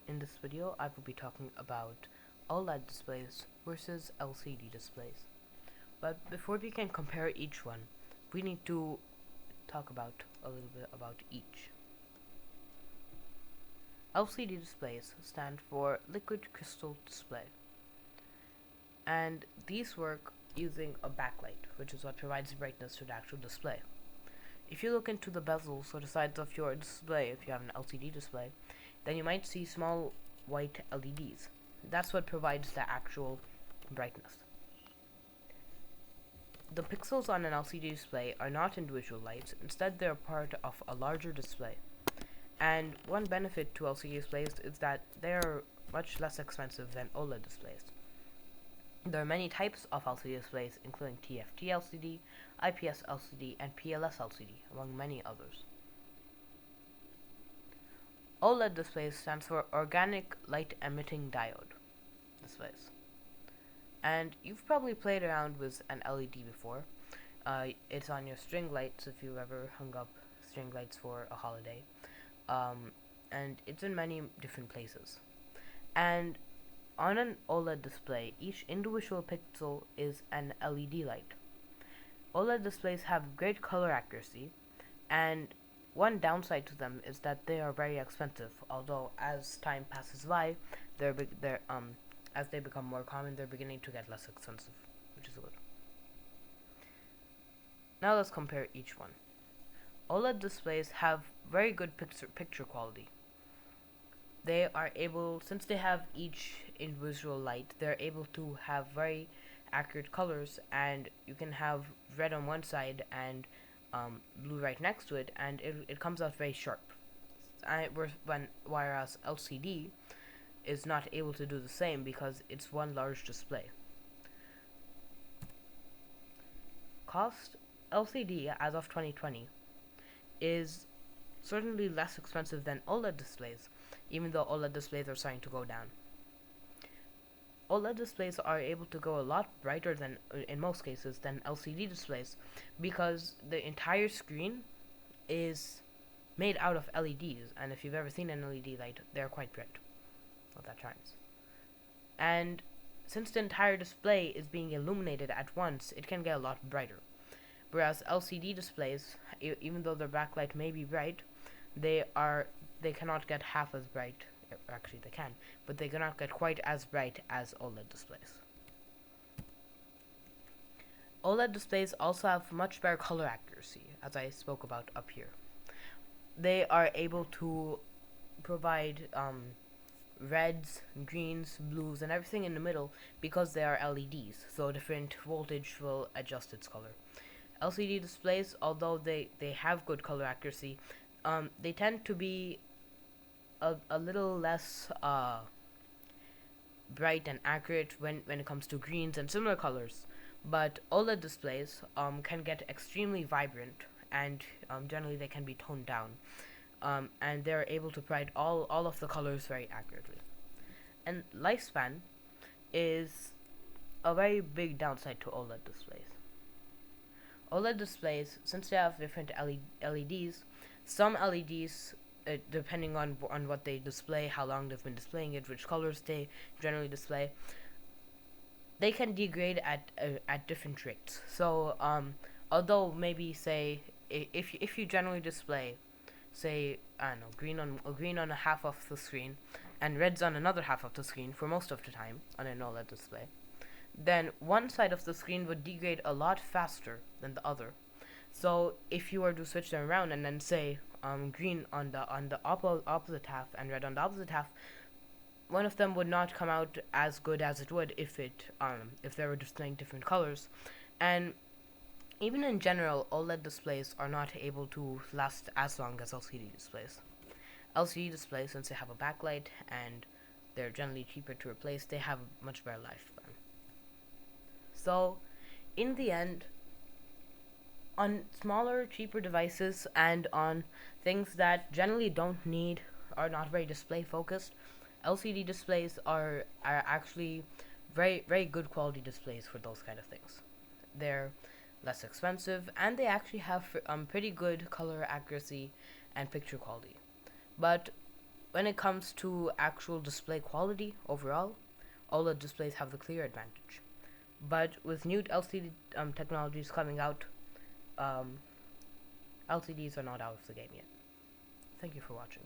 In this video, I will be talking about OLED displays versus LCD displays. But before we can compare each one, we need to talk about a little bit about each. LCD displays stand for liquid crystal display, and these work using a backlight, which is what provides brightness to the actual display. If you look into the bezels or the sides of your display, if you have an LCD display, then you might see small white LEDs. That's what provides the actual brightness. The pixels on an LCD display are not individual lights, instead they are part of a larger display. And one benefit to LCD displays is that they are much less expensive than OLED displays. There are many types of LCD displays, including TFT LCD, IPS LCD, and PLS LCD, among many others. OLED displays stands for Organic Light Emitting Diode displays. And you've probably played around with an LED before. It's on your string lights if you've ever hung up string lights for a holiday. And it's in many different places. And on an OLED display, each individual pixel is an LED light. OLED displays have great color accuracy, and one downside to them is that they are very expensive. Although as time passes by, as they become more common, they're beginning to get less expensive, which is good. Now let's compare each one. OLED displays have very good picture quality. They are able, since they have each individual light, they're able to have very accurate colors, and you can have red on one side and blue right next to it, and it comes out very sharp. Whereas LCD is not able to do the same because it's one large display. Cost: LCD as of 2020 is certainly less expensive than OLED displays, even though OLED displays are starting to go down. OLED displays are able to go a lot brighter than, in most cases, than LCD displays, because the entire screen is made out of LEDs, and if you've ever seen an LED light, they're quite bright. Well, that shines. And since the entire display is being illuminated at once, it can get a lot brighter. Whereas LCD displays, even though their backlight may be bright, they cannot get half as bright. Actually, they can, but they cannot get quite as bright as OLED displays. OLED displays also have much better color accuracy, as I spoke about up here. They are able to provide reds, greens, blues, and everything in the middle because they are LEDs, so different voltage will adjust its color. LCD displays, although they have good color accuracy, they tend to be a little less bright and accurate when it comes to greens and similar colors. But OLED displays can get extremely vibrant, and generally they can be toned down, and they're able to provide all of the colors very accurately. And lifespan is a very big downside to OLED displays. OLED displays, since they have different LEDs, some LEDs, depending on what they display, how long they've been displaying it, which colors they generally display, they can degrade at different rates. So although maybe say if you generally display, say, I don't know, green on a half of the screen and reds on another half of the screen for most of the time on an OLED display, then one side of the screen would degrade a lot faster than the other. So if you were to switch them around and then say green on the opposite half and red on the opposite half, one of them would not come out as good as it would if they were displaying different colors. And even in general, OLED displays are not able to last as long as LCD displays. LCD displays, since they have a backlight and they're generally cheaper to replace, they have a much better lifespan. So, in the end, on smaller, cheaper devices and on things that generally are not very display focused, LCD displays are actually very, very good quality displays for those kind of things. They're less expensive, and they actually have pretty good color accuracy and picture quality. But when it comes to actual display quality overall, OLED displays have the clear advantage. But with new LCD technologies coming out, um, LCDs are not out of the game yet. Thank you for watching.